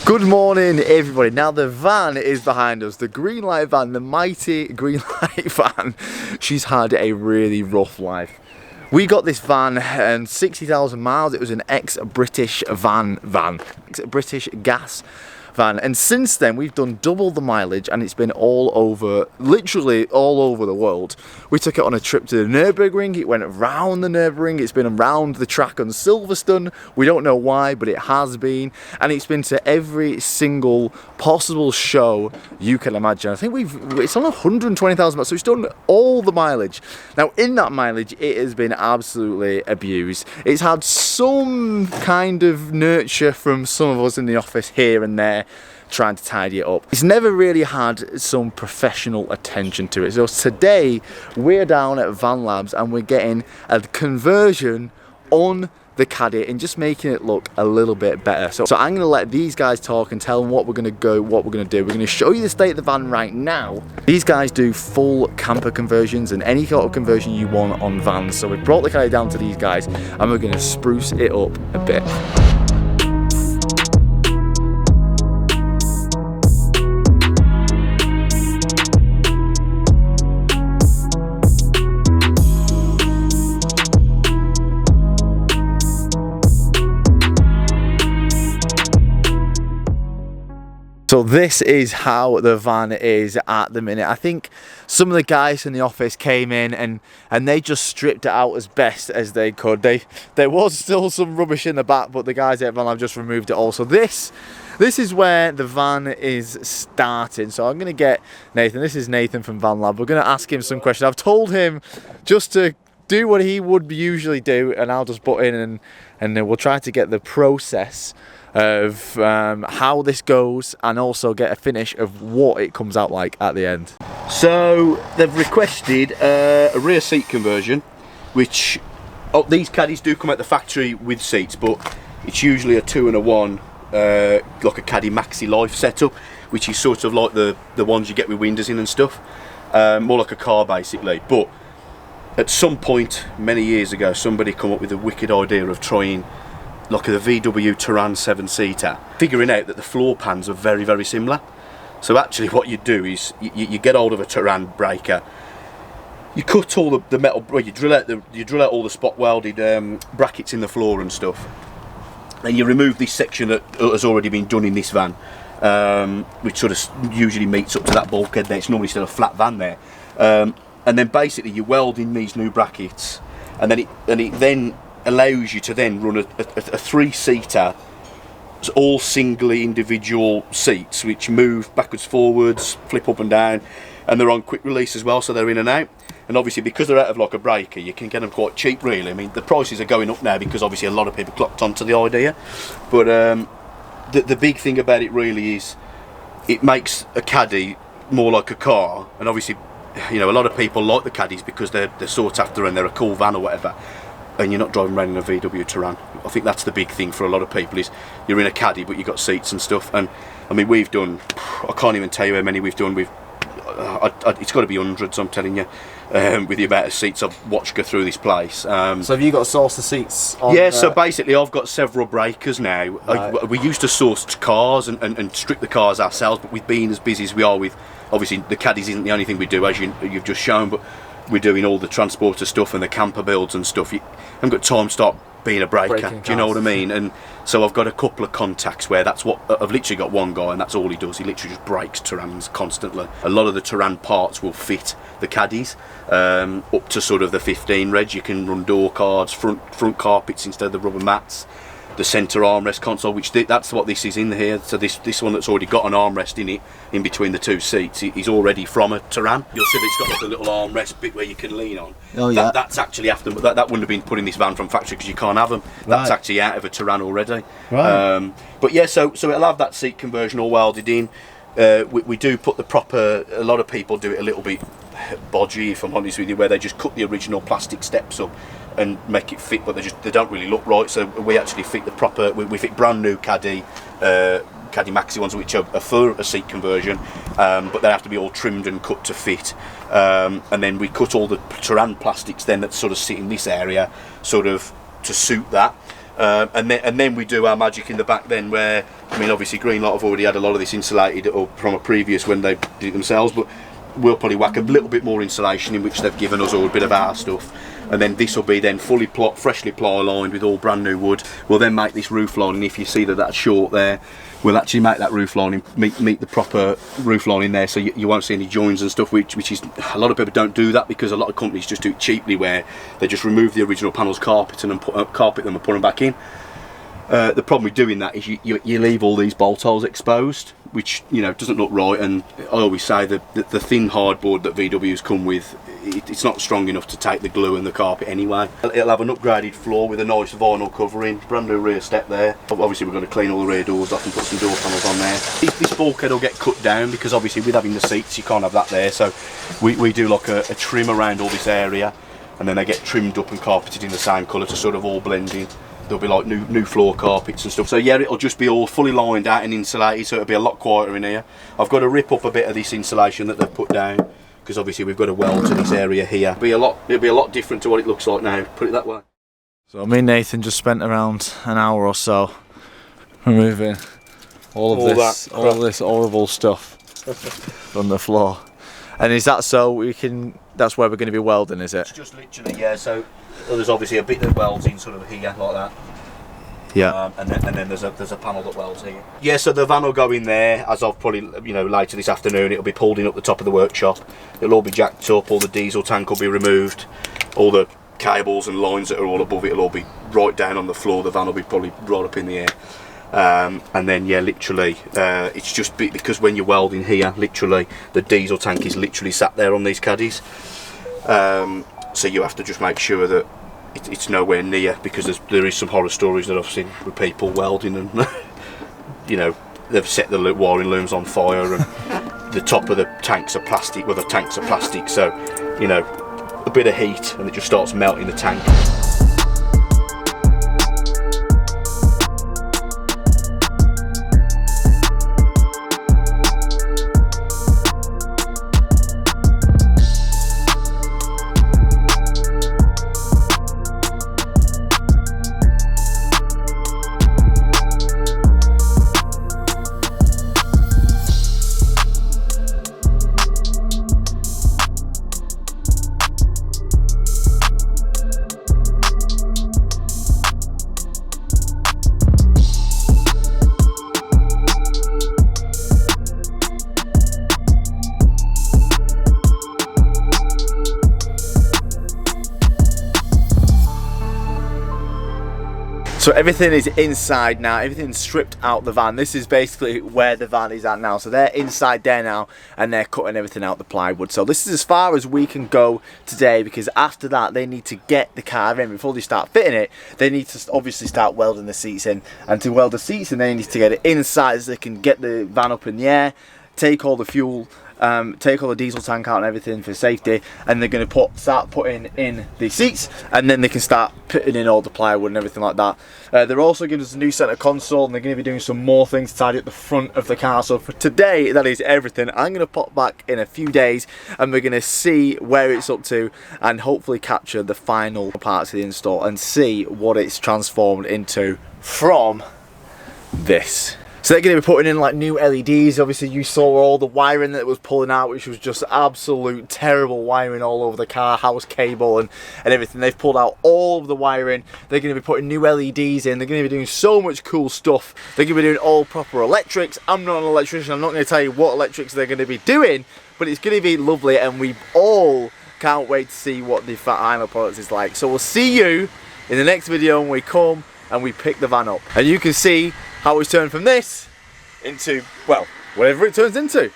Good morning, everybody. Now the van is behind us, the Greenlight van, the mighty Greenlight van. She's had a really rough life. We got this van and 60,000 miles. It was an ex-British ex-British gas van, and since then we've done double the mileage, and it's been all over, literally all over the world. We took it on a trip to the Nürburgring. It went around the Nürburgring. It's been around the track on Silverstone. We don't know why, but it has been, and it's been to every single possible show you can imagine. I think it's on 120,000 miles, so it's done all the mileage. Now in that mileage it has been absolutely abused. It's had some kind of nurture from some of us in the office here and there, trying to tidy it up. It's never really had some professional attention to it. So today we're down at Van Labs and we're getting a conversion on the Caddy and just making it look a little bit better. So I'm going to let these guys talk and tell them what we're going to do. We're going to show you the state of the van right now. These guys do full camper conversions and any sort of conversion you want on vans. So we brought the Caddy down to these guys and we're going to spruce it up a bit. So this is how the van is at the minute. I think some of the guys in the office came in and they just stripped it out as best as they could. There was still some rubbish in the back, but the guys at Van Lab just removed it all. So this is where the van is starting. So I'm going to get Nathan. This is Nathan from Van Lab. We're going to ask him some questions. I've told him just to do what he would usually do, and I'll just butt in and we'll try to get the process of how this goes and also get a finish of what it comes out like at the end. So they've requested a rear seat conversion, which these Caddies do come at the factory with seats, but it's usually a 2 and a 1, like a Caddy Maxi Life setup, which is sort of like the ones you get with windows in and stuff, more like a car basically. But at some point many years ago somebody come up with a wicked idea of trying like the VW Touran 7-seater, figuring out that the floor pans are very, very similar. So actually what you do is you get hold of a Touran breaker, you cut all the metal, well, you drill out all the spot welded brackets in the floor and stuff, and you remove this section that has already been done in this van, which sort of usually meets up to that bulkhead there. It's normally still a flat van there, and then basically you weld in these new brackets, and then it allows you to then run a 3-seater, all singly individual seats which move backwards, forwards, flip up and down, and they're on quick release as well, so they're in and out. And obviously because they're out of like a breaker, you can get them quite cheap really. I mean, the prices are going up now because obviously a lot of people clocked onto the idea, but the big thing about it really is it makes a Caddy more like a car. And obviously, you know, a lot of people like the Caddies because they're sought after and they're a cool van or whatever, and you're not driving around in a VW Touran. I think that's the big thing for a lot of people, is you're in a Caddy but you've got seats and stuff. And I mean, we've done, I can't even tell you how many we've done. It's got to be hundreds, I'm telling you, with the amount of seats I've watched go through this place. So have you got a source of seats on, yeah, so basically I've got several breakers now. Right. We used to source cars and strip the cars ourselves, but we've been as busy as we are with, obviously the Caddies isn't the only thing we do, as you've just shown, but we're doing all the transporter stuff and the camper builds and stuff. You haven't got time to start being a breaker, do you know what I mean? And so I've got a couple of contacts where that's what, I've literally got one guy and that's all he does. He literally just breaks Tourans constantly. A lot of the Touran parts will fit the Caddies, up to sort of the 15 reg. You can run door cards, front carpets instead of the rubber mats, the centre armrest console, which that's what this is in here. So this one that's already got an armrest in it, in between the two seats, is already from a Touran. You'll see that it's got like a little armrest bit where you can lean on. Oh yeah. That's actually after that wouldn't have been put in this van from factory because you can't have them. That's actually out of a Touran already. Right. But yeah, so it'll have that seat conversion all welded in. We do put the proper. A lot of people do it a little bit bodgy, if I'm honest with you, where they just cut the original plastic steps up and make it fit, but they don't really look right. So we actually fit the proper. We fit brand new Caddy Maxi ones, which are for a seat conversion, but they have to be all trimmed and cut to fit. And then we cut all the Touran plastics then that sort of sit in this area, sort of to suit that. And then we do our magic in the back then, where, I mean, obviously Greenlight have already had a lot of this insulated or from a previous when they did it themselves, but we'll probably whack a little bit more insulation in, which they've given us all a bit of our stuff. And then this will be then fully freshly ply lined with all brand new wood. We'll then make this roof lining. If you see that that's short there, we'll actually make that roof lining meet the proper roof lining there, so you won't see any joins and stuff, which is, a lot of people don't do that because a lot of companies just do it cheaply, where they just remove the original panels, carpet them and put them back in. The problem with doing that is you leave all these bolt holes exposed, which, you know, doesn't look right. And I always say that the thin hardboard that VWs come with, it's not strong enough to take the glue and the carpet anyway. It'll have an upgraded floor with a nice vinyl covering, brand new rear step there. Obviously we're going to clean all the rear doors off and put some door panels on there. This bulkhead will get cut down because obviously with having the seats you can't have that there, so we do like a trim around all this area, and then they get trimmed up and carpeted in the same colour to sort of all blend in. There'll be like new floor carpets and stuff. So yeah, it'll just be all fully lined out and insulated, so it'll be a lot quieter in here. I've got to rip up a bit of this insulation that they've put down, because obviously we've got to weld to this area here. It'll be a lot different to what it looks like now, put it that way. So me and Nathan just spent around an hour or so removing all this horrible stuff from the floor. And is that so we can, that's where we're going to be welding, is it? It's just literally, yeah, so there's obviously a bit that welds in sort of here, like that. Yeah. And then there's a panel that welds here. Yeah, so the van will go in there, as of probably, you know, later this afternoon. It'll be pulled in up the top of the workshop. It'll all be jacked up, all the diesel tank will be removed, all the cables and lines that are all above it will all be right down on the floor. The van will be probably right up in the air. And then, yeah, literally, it's just because when you're welding here, literally, the diesel tank is literally sat there on these caddies. So you have to just make sure that it's nowhere near, because there is some horror stories that I've seen with people welding and, you know, they've set the wiring looms on fire, and the top of the tanks are plastic, well, the tanks are plastic, so, you know, a bit of heat and it just starts melting the tank. So everything is inside now, everything's stripped out the van. This is basically where the van is at now. So they're inside there now, and they're cutting everything out the plywood. So this is as far as we can go today, because after that they need to get the car in. Before they start fitting it, they need to obviously start welding the seats in. And to weld the seats in, they need to get it inside so they can get the van up in the air, take all the fuel, take all the diesel tank out and everything for safety, and they're going to start putting in the seats, and then they can start putting in all the plywood and everything like that. They're also giving us a new centre console, and they're going to be doing some more things to tidy up the front of the car. So for today, that is everything. I'm going to pop back in a few days, and we're going to see where it's up to, and hopefully capture the final parts of the install and see what it's transformed into from this. So they're going to be putting in like new LEDs. Obviously you saw all the wiring that was pulling out, which was just absolute terrible wiring all over the car, house cable and everything. They've pulled out all of the wiring. They're going to be putting new LEDs in. They're going to be doing so much cool stuff. They're going to be doing all proper electrics. I'm not an electrician. I'm not going to tell you what electrics they're going to be doing, but it's going to be lovely, and we all can't wait to see what the final product is like. So we'll see you in the next video when we come and we pick the van up, and you can see how it's turned from this into, well, whatever it turns into.